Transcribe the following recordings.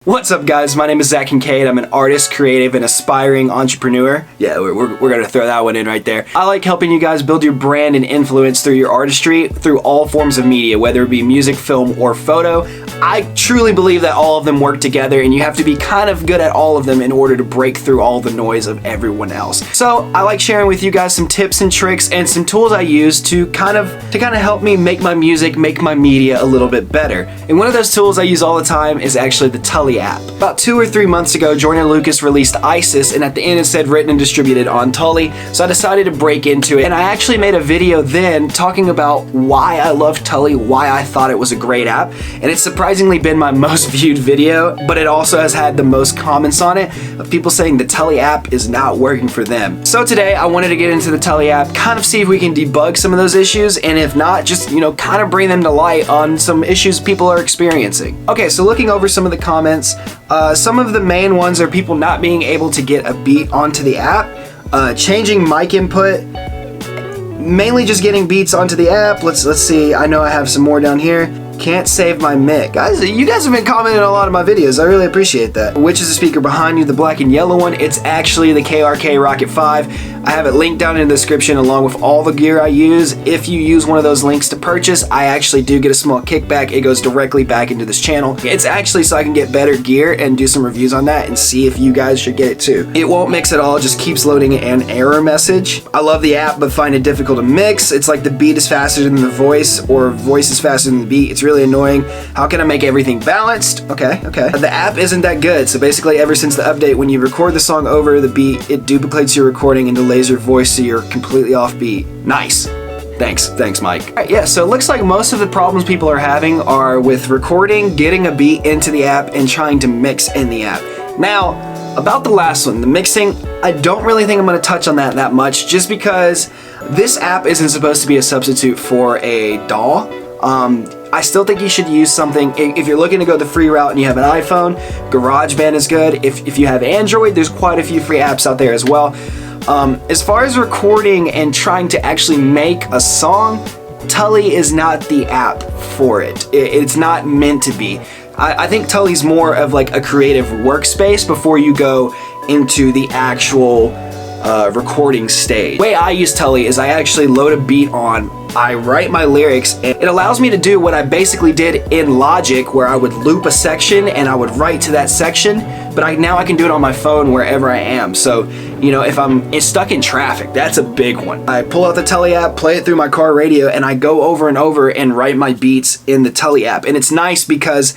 What's up guys, my name is Zach Kincaid. I'm an artist, creative, and aspiring entrepreneur. Yeah, we're gonna throw that one in right there. I like helping you guys build your brand and influence through your artistry, through all forms of media, whether it be music, film, or photo. I truly believe that all of them work together and you have to be kind of good at all of them in order to break through all the noise of everyone else. So I like sharing with you guys some tips and tricks and some tools I use to kind of help me make my music, make my media a little bit better. And one of those tools I use all the time is actually the Tully app. About 2 or 3 months ago, Joyner Lucas released ISIS, and at the end it said written and distributed on Tully, so I decided to break into it. And I actually made a video then talking about why I love Tully, why I thought it was a great app, and it's surprisingly been my most viewed video, but it also has had the most comments on it of people saying the Tully app is not working for them. So today I wanted to get into the Tully app, kind of see if we can debug some of those issues, and if not, just, kind of bring them to light on some issues people are experiencing. Okay, so looking over some of the comments, some of the main ones are people not being able to get a beat onto the app, changing mic input, mainly just getting beats onto the app. Let's see, I know I have some more down here. Can't save my mic. Guys, you guys have been commenting on a lot of my videos. I really appreciate that. Which is the speaker behind you, the black and yellow one? It's actually the KRK Rokit 5. I have it linked down in the description along with all the gear I use. If you use one of those links to purchase, I actually do get a small kickback. It goes directly back into this channel. It's actually so I can get better gear and do some reviews on that and see if you guys should get it too. It won't mix at all, it just keeps loading an error message. I love the app but find it difficult to mix. It's like the beat is faster than the voice or voice is faster than the beat. It's really annoying. How can I make everything balanced? Okay. The app isn't that good, so basically ever since the update, when you record the song over the beat, it duplicates your recording and delays your voice so you're completely off beat. Nice. Thanks Mike. Alright, yeah, so it looks like most of the problems people are having are with recording, getting a beat into the app, and trying to mix in the app. Now, about the last one, the mixing, I don't really think I'm going to touch on that much, just because this app isn't supposed to be a substitute for a DAW. I still think you should use something, if you're looking to go the free route and you have an iPhone, GarageBand is good. If you have Android, there's quite a few free apps out there as well. As far as recording and trying to actually make a song, Tully is not the app for it. It's not meant to be. I think Tully's more of like a creative workspace before you go into the actual recording stage. The way I use Tully is I actually load a beat on, I write my lyrics, and it allows me to do what I basically did in Logic, where I would loop a section and I would write to that section, but now I can do it on my phone wherever I am. So, if I'm stuck in traffic, that's a big one. I pull out the Tully app, play it through my car radio, and I go over and over and write my beats in the Tully app. And it's nice because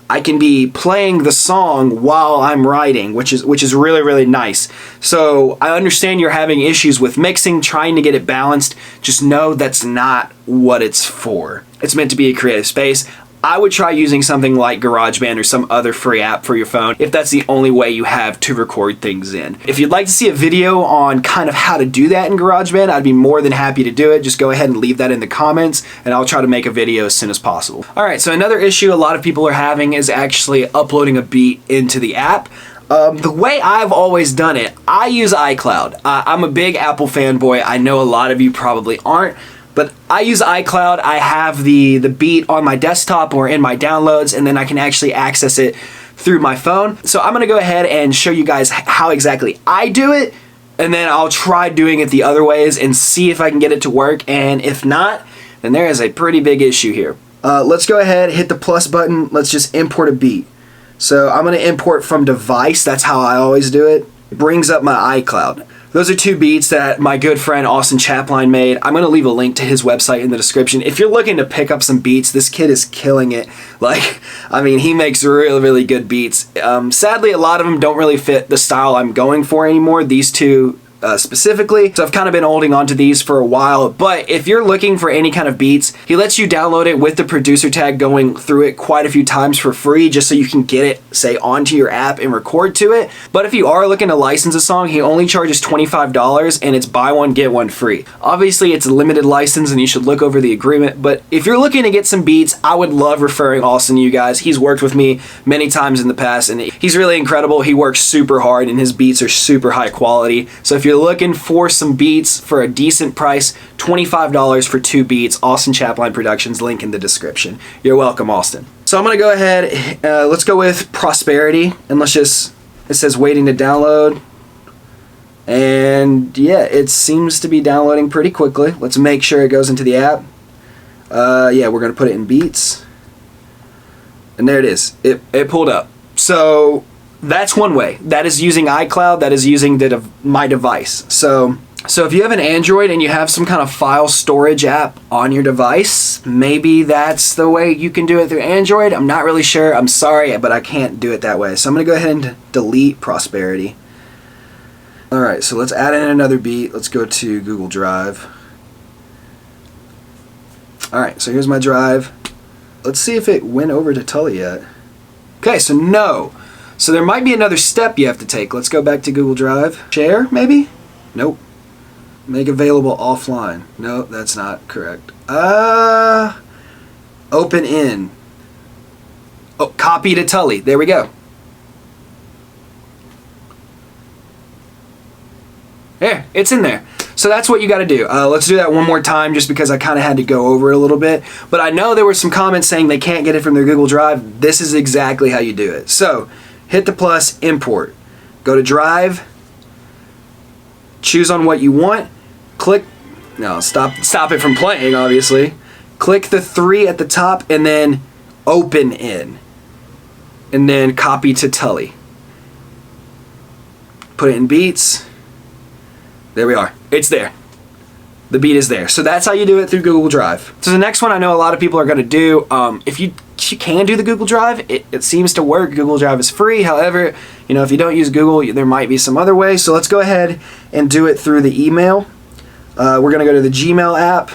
I can be playing the song while I'm writing, which is really, really nice. So I understand you're having issues with mixing, trying to get it balanced. Just know that's not what it's for. It's meant to be a creative space. I would try using something like GarageBand or some other free app for your phone if that's the only way you have to record things in. If you'd like to see a video on kind of how to do that in GarageBand, I'd be more than happy to do it. Just go ahead and leave that in the comments and I'll try to make a video as soon as possible. Alright, so another issue a lot of people are having is actually uploading a beat into the app. The way I've always done it, I use iCloud. I'm a big Apple fanboy. I know a lot of you probably aren't. But I use iCloud. I have the beat on my desktop or in my downloads, and then I can actually access it through my phone. So I'm going to go ahead and show you guys how exactly I do it, and then I'll try doing it the other ways and see if I can get it to work, and if not, then there is a pretty big issue here. Let's go ahead, hit the plus button. Let's just import a beat. So I'm going to import from device. That's how I always do it. It brings up my iCloud. Those are 2 beats that my good friend Austin Chapline made. I'm going to leave a link to his website in the description. If you're looking to pick up some beats, this kid is killing it. He makes really, really good beats. Sadly, a lot of them don't really fit the style I'm going for anymore. These 2 specifically. So I've kind of been holding on to these for a while, but if you're looking for any kind of beats, he lets you download it with the producer tag, going through it quite a few times for free just so you can get it, say, onto your app and record to it. But if you are looking to license a song, he only charges $25 and it's buy one, get one free. Obviously, it's a limited license and you should look over the agreement, but if you're looking to get some beats, I would love referring Austin to you guys. He's worked with me many times in the past and he's really incredible. He works super hard and his beats are super high quality. So if you're you're looking for some beats for a decent price, $25 for 2 beats, Austin Chapline Productions, link in the description. You're welcome, Austin. So I'm gonna go ahead, let's go with Prosperity, and let's just, it says waiting to download. And yeah, it seems to be downloading pretty quickly. Let's make sure it goes into the app. Yeah, we're gonna put it in beats. And there it is, it pulled up. So that's one way. That is using iCloud, that is using my device. So if you have an Android and you have some kind of file storage app on your device, maybe that's the way you can do it through Android. I'm not really sure, I'm sorry, but I can't do it that way. So I'm gonna go ahead and delete Prosperity. Alright, so let's add in another beat. Let's go to Google Drive. Alright, so here's my drive. Let's see if it went over to Tully yet. Okay, so no. So there might be another step you have to take. Let's go back to Google Drive. Share, maybe? Nope. Make available offline. No, that's not correct. Open in. Oh, copy to Tully. There we go. There, it's in there. So that's what you got to do. Let's do that one more time just because I kind of had to go over it a little bit. But I know there were some comments saying they can't get it from their Google Drive. This is exactly how you do it. So hit the plus, import. Go to Drive. Choose on what you want. Click. No, stop it from playing, obviously. Click the 3 at the top and then open in. And then copy to Tully. Put it in beats. There we are. It's there. The beat is there. So that's how you do it through Google Drive. So the next one I know a lot of people are going to do, if you can do the Google Drive, it seems to work. Google Drive is free. However, you know, if you don't use Google, there might be some other way. So let's go ahead and do it through the email. We're going to go to the Gmail app.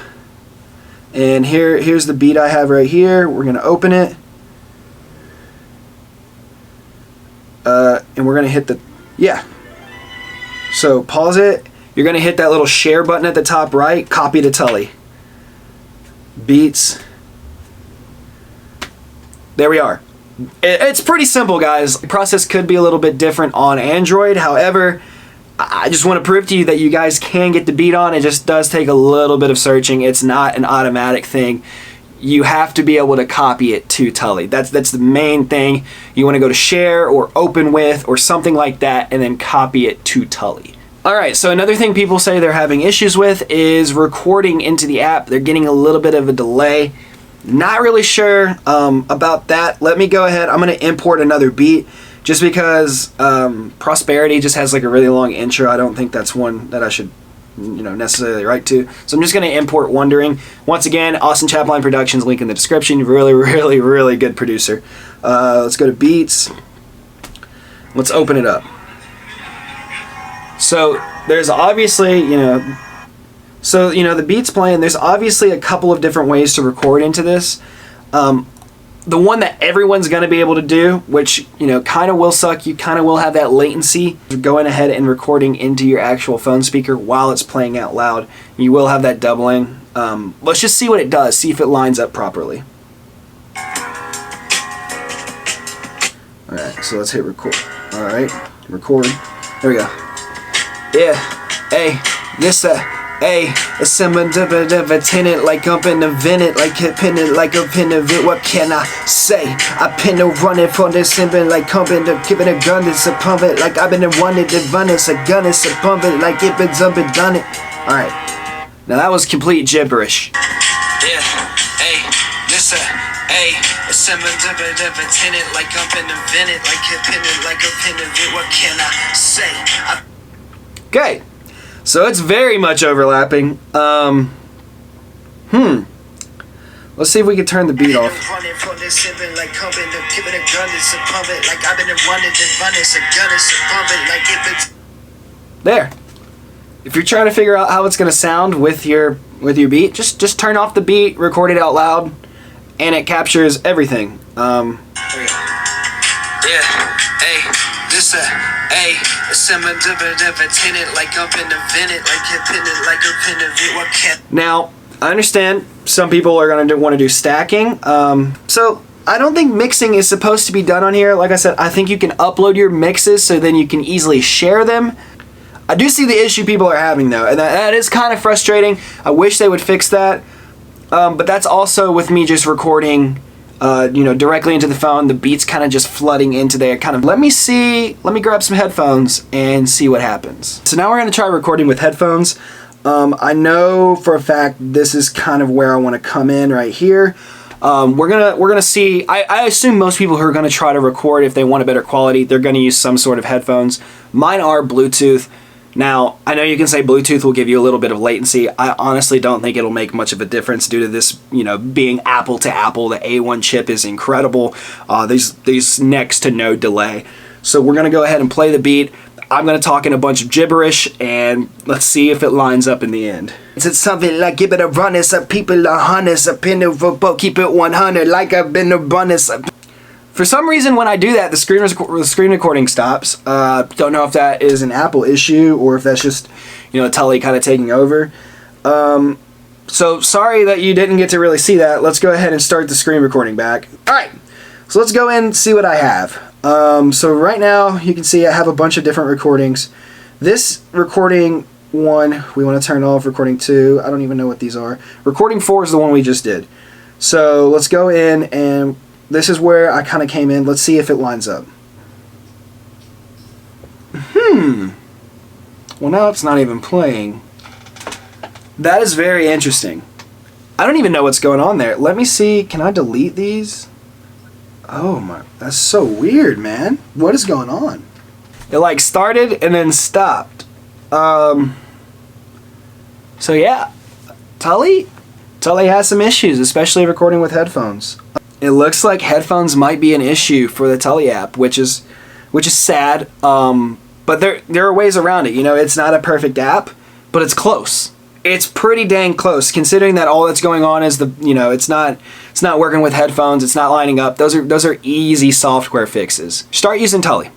And here's the beat I have right here. We're going to open it. And we're going to hit the, yeah. So pause it. You're going to hit that little share button at the top right, copy to Tully. Beats. There we are. It's pretty simple, guys. The process could be a little bit different on Android. However, I just want to prove to you that you guys can get the beat on. It just does take a little bit of searching. It's not an automatic thing. You have to be able to copy it to Tully. That's the main thing. You want to go to share or open with or something like that and then copy it to Tully. Alright, so another thing people say they're having issues with is recording into the app. They're getting a little bit of a delay. Not really sure about that. Let me go ahead. I'm going to import another beat just because Prosperity just has like a really long intro. I don't think that's one that I should necessarily write to. So I'm just going to import Wondering. Once again, Austin Chapline Productions, link in the description. Really good producer. Let's go to beats. Let's open it up. So there's obviously, the beat's playing. There's obviously a couple of different ways to record into this. The one that everyone's going to be able to do, which, kind of will suck. You kind of will have that latency. Going ahead and recording into your actual phone speaker while it's playing out loud. You will have that doubling. Let's just see what it does. See if it lines up properly. Alright, so let's hit record. Alright, record. There we go. Yeah, hey, this hey, a similar of a tenant, like up in the vented, like a pennant, like a pin of it. What can I say? I pin no running for this simple, like comping to giving a gun, it's a pump it, like I've been wanted to run it's a gun, it's a pump it, like it been jumping done it. Alright, now that was complete gibberish. Yeah, hey, this hey, a similar of a tenant, like up in the vented, like a pennant, like a pin of it. What can I say? Okay, so it's very much overlapping. Let's see if we can turn the beat off. There. If you're trying to figure out how it's going to sound with your beat, just turn off the beat, record it out loud, and it captures everything. There we go. Yeah, hey, this hey, a similar tenant, like up in the vented, like a pennant, like a pin of it. What can? Now, I understand some people are going to want to do stacking. So I don't think mixing is supposed to be done on here. Like I said, I think you can upload your mixes so then you can easily share them. I do see the issue people are having though, and that is kind of frustrating. I wish they would fix that. But that's also with me just recording, directly into the phone. The beat's kind of just flooding into there. Let me grab some headphones and see what happens. So now we're going to try recording with headphones. I know for a fact this is kind of where I want to come in right here. We're gonna see. I assume most people who are gonna try to record, if they want a better quality, they're gonna use some sort of headphones. Mine are Bluetooth. Now, I know you can say Bluetooth will give you a little bit of latency. I honestly don't think it'll make much of a difference due to this, being Apple to Apple. The A1 chip is incredible. There's next to no delay. So we're gonna go ahead and play the beat. I'm gonna talk in a bunch of gibberish, and let's see if it lines up in the end. It's something like give it a run, it's a people a honest, a pin of a keep it 100 like I've been a bonus. For some reason, when I do that, the screen recording stops. Don't know if that is an Apple issue or if that's just, Tully kind of taking over. So sorry that you didn't get to really see that. Let's go ahead and start the screen recording back. All right, so let's go in and see what I have. So right now, you can see I have a bunch of different recordings. This recording 1, we want to turn off. Recording 2, I don't even know what these are. Recording 4 is the one we just did. So let's go in, and this is where I kind of came in. Let's see if it lines up. Well, now it's not even playing. That is very interesting. I don't even know what's going on there. Let me see. Can I delete these? Oh my, that's so weird, man. What is going on? It like started and then stopped. So yeah, Tully has some issues, especially recording with headphones. It looks like headphones might be an issue for the Tully app, which is sad. But there are ways around it. It's not a perfect app, but it's close. It's pretty dang close, considering that all that's going on is it's not working with headphones, it's not lining up. Those are easy software fixes. Start using Tully.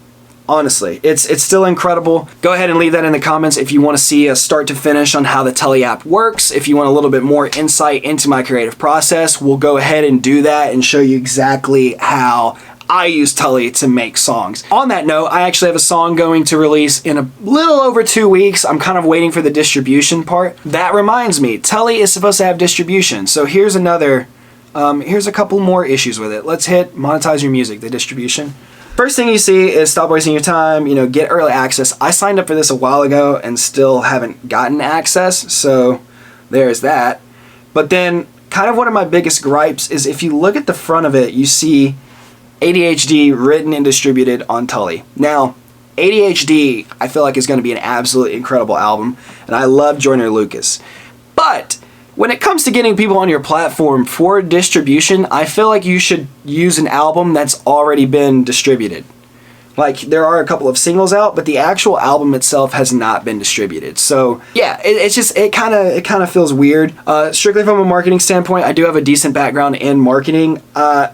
Honestly, it's still incredible. Go ahead and leave that in the comments if you want to see a start to finish on how the Tully app works. If you want a little bit more insight into my creative process, we'll go ahead and do that and show you exactly how I use Tully to make songs. On that note, I actually have a song going to release in a little over 2 weeks. I'm kind of waiting for the distribution part. That reminds me, Tully is supposed to have distribution. So here's here's a couple more issues with it. Let's hit monetize your music, the distribution. First thing you see is stop wasting your time, get early access. I signed up for this a while ago and still haven't gotten access, so there's that. But then kind of one of my biggest gripes is if you look at the front of it, you see ADHD written and distributed on Tully. Now, ADHD I feel like is going to be an absolutely incredible album, and I love Joyner Lucas. But when it comes to getting people on your platform for distribution, I feel like you should use an album that's already been distributed. Like, there are a couple of singles out, but the actual album itself has not been distributed. So yeah, it kind of feels weird. Strictly from a marketing standpoint, I do have a decent background in marketing. A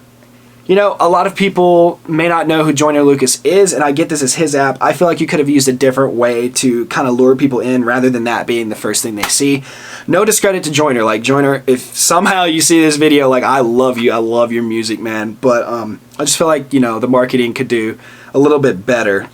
lot of people may not know who Joyner Lucas is, and I get this as his app. I feel like you could have used a different way to kind of lure people in rather than that being the first thing they see. No discredit to Joyner. Like, Joyner, if somehow you see this video, like, I love you. I love your music, man. But I just feel like, the marketing could do a little bit better,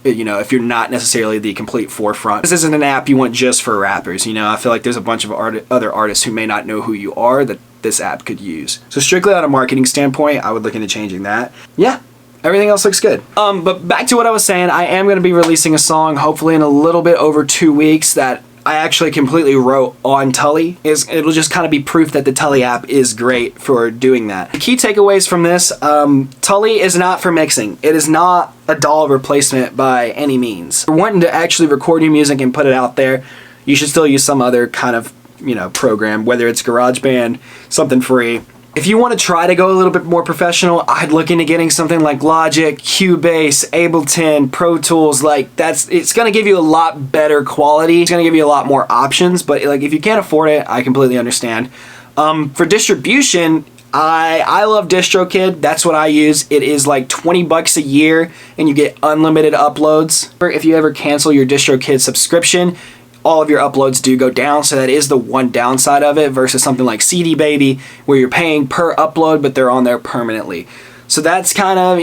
if you're not necessarily the complete forefront. This isn't an app you want just for rappers, I feel like there's a bunch of other artists who may not know who you are that this app could use. So strictly on a marketing standpoint, I would look into changing that. Yeah, everything else looks good. But back to what I was saying, I am going to be releasing a song, hopefully in a little bit over 2 weeks, that I actually completely wrote on Tully. It'll just kind of be proof that the Tully app is great for doing that. The key takeaways from this, Tully is not for mixing. It is not a DAW replacement by any means. If you're wanting to actually record your music and put it out there, you should still use some other kind of program, whether it's GarageBand, something free. If you want to try to go a little bit more professional, I'd look into getting something like Logic, Cubase, Ableton, Pro Tools. It's going to give you a lot better quality. It's going to give you a lot more options, but if you can't afford it, I completely understand. For distribution, I love DistroKid. That's what I use. It is like $20 a year, and you get unlimited uploads. If you ever cancel your DistroKid subscription, all of your uploads do go down, so that is the one downside of it versus something like CD Baby where you're paying per upload but they're on there permanently. So that's kind of,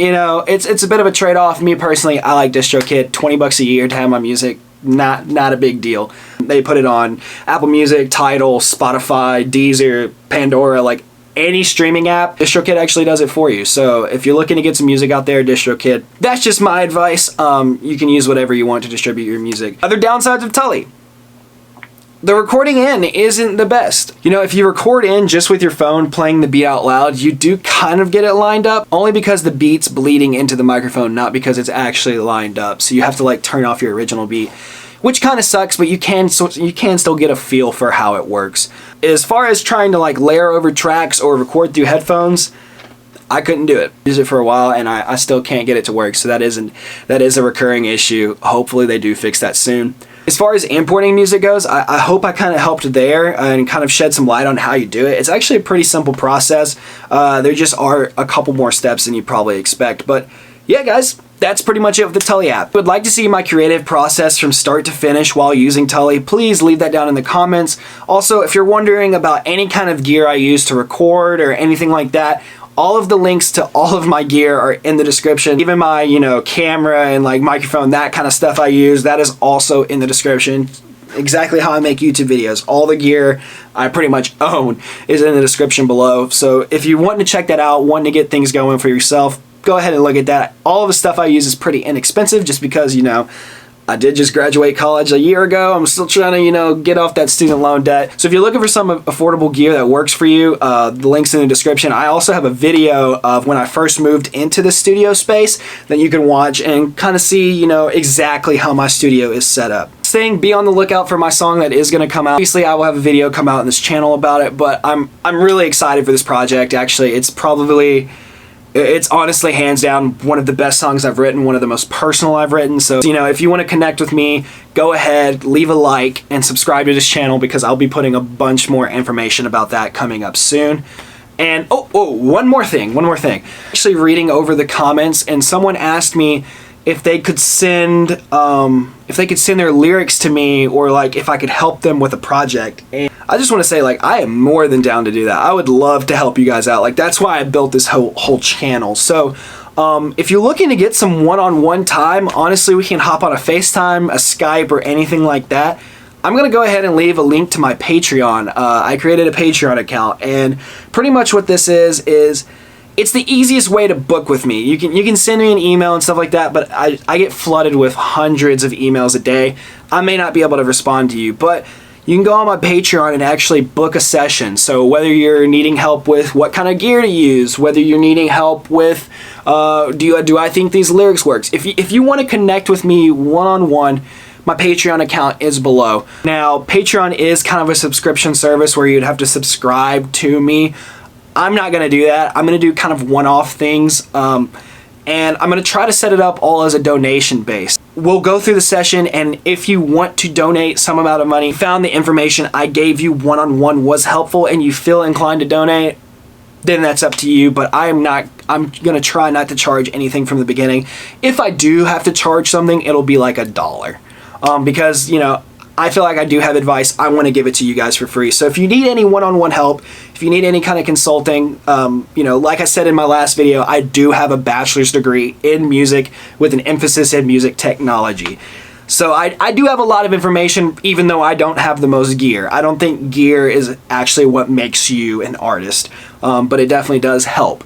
it's a bit of a trade-off. Me personally, I like DistroKid. $20 a year to have my music not a big deal. They put it on Apple Music, Tidal, Spotify, Deezer, Pandora, like any streaming app. DistroKid actually does it for you. So if you're looking to get some music out there, DistroKid. That's just my advice. You can use whatever you want to distribute your music. Other downsides of Tully. The recording in isn't the best. You know, if you record in just with your phone playing the beat out loud, you do kind of get it lined up, only because the beat's bleeding into the microphone, not because it's actually lined up. So you have to like turn off your original beat, which kind of sucks, but you can still get a feel for how it works. As far as trying to like layer over tracks or record through headphones, I couldn't do it. Use it for a while and I still can't get it to work. So that is a recurring issue. Hopefully they do fix that soon. As far as importing music goes, I hope I kind of helped there and kind of shed some light on how you do it. It's actually a pretty simple process. There just are a couple more steps than you probably expect. But yeah, guys, that's pretty much it with the Tully app. If you would like to see my creative process from start to finish while using Tully, please leave that down in the comments. Also, if you're wondering about any kind of gear I use to record or anything like that, all of the links to all of my gear are in the description. Even my, camera and like microphone, that kind of stuff I use, that is also in the description. Exactly how I make YouTube videos. All the gear I pretty much own is in the description below. So if you want to check that out, wanting to get things going for yourself, go ahead and look at that. All of the stuff I use is pretty inexpensive just because, I did just graduate college a year ago. I'm still trying to, get off that student loan debt. So if you're looking for some affordable gear that works for you, the link's in the description. I also have a video of when I first moved into the studio space that you can watch and kind of see, exactly how my studio is set up. Be on the lookout for my song that is going to come out. Obviously, I will have a video come out on this channel about it, but I'm really excited for this project. Actually, it's honestly hands down one of the best songs I've written, one of the most personal I've written. So, if you want to connect with me, go ahead, leave a like, and subscribe to this channel because I'll be putting a bunch more information about that coming up soon. And, one more thing. Actually reading over the comments, and someone asked me if they could send their lyrics to me, or like if I could help them with a project. And I just want to say, like, I am more than down to do that. I would love to help you guys out. Like, that's why I built this whole channel. So if you're looking to get some one-on-one time, honestly, we can hop on a FaceTime, a Skype, or anything like that. I'm going to go ahead and leave a link to my Patreon. I created a Patreon account, and pretty much what this is it's the easiest way to book with me. You can send me an email and stuff like that, but I get flooded with hundreds of emails a day. I may not be able to respond to you, but you can go on my Patreon and actually book a session. So whether you're needing help with what kind of gear to use, whether you're needing help with do I think these lyrics works, if you want to connect with me one-on-one, my Patreon account is below. Now, Patreon is kind of a subscription service where you'd have to subscribe to me. I'm not going to do that. I'm going to do kind of one-off things, and I'm going to try to set it up all as a donation base. We'll go through the session, and if you want to donate some amount of money, found the information I gave you one-on-one was helpful, and you feel inclined to donate, then that's up to you, but I'm going to try not to charge anything from the beginning. If I do have to charge something, it'll be like $1, because, I feel like I do have advice. I want to give it to you guys for free. So if you need any one-on-one help, if you need any kind of consulting, like I said in my last video, I do have a bachelor's degree in music with an emphasis in music technology. So I do have a lot of information, even though I don't have the most gear. I don't think gear is actually what makes you an artist, but it definitely does help.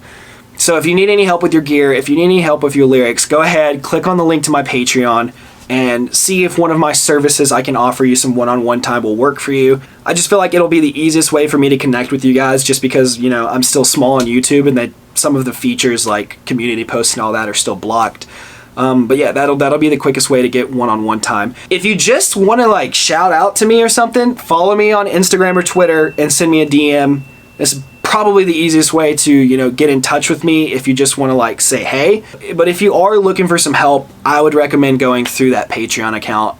So if you need any help with your gear, if you need any help with your lyrics, go ahead, click on the link to my Patreon, and see if one of my services I can offer you some one-on-one time will work for you. I just feel like it'll be the easiest way for me to connect with you guys, just because, I'm still small on YouTube and that some of the features like community posts and all that are still blocked. But yeah, that'll be the quickest way to get one-on-one time. If you just want to like shout out to me or something, follow me on Instagram or Twitter and send me a DM. It's probably the easiest way to, get in touch with me if you just want to like say hey. But if you are looking for some help, I would recommend going through that Patreon account.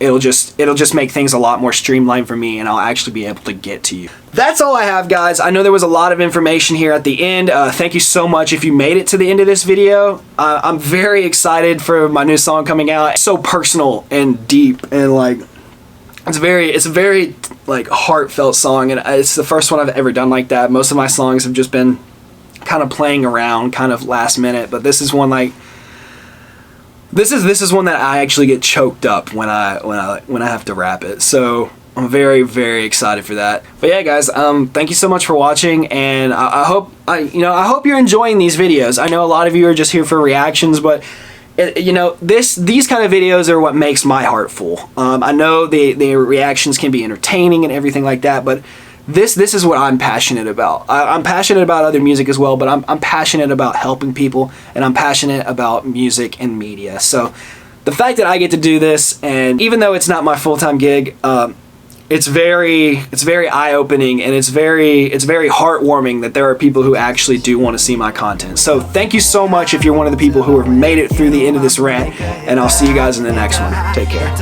It'll just make things a lot more streamlined for me, and I'll actually be able to get to you. That's all I have, guys. I know there was a lot of information here at the end. Thank you so much if you made it to the end of this video. I'm very excited for my new song coming out. It's so personal and deep, and like it's a very like heartfelt song, and it's the first one I've ever done like that. Most of my songs have just been kind of playing around, kind of last minute, but this is one like This is one that I actually get choked up when I have to wrap it. So I'm very, very excited for that. But yeah, guys, thank you so much for watching, and I hope you're enjoying these videos. I know a lot of you are just here for reactions, but these kind of videos are what makes my heart full. I know the reactions can be entertaining and everything like that, but this is what I'm passionate about. I'm passionate about other music as well, but I'm passionate about helping people, and I'm passionate about music and media. So the fact that I get to do this, and even though it's not my full-time gig, it's very eye-opening, and it's very heartwarming that there are people who actually do want to see my content. So thank you so much if you're one of the people who have made it through the end of this rant, and I'll see you guys in the next one. Take care.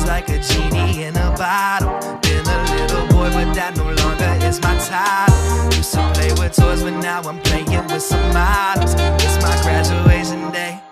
Like a genie in a bottle. Been a little boy, but that no longer is my title. Used to play with toys, but now I'm playing with some models. It's my graduation.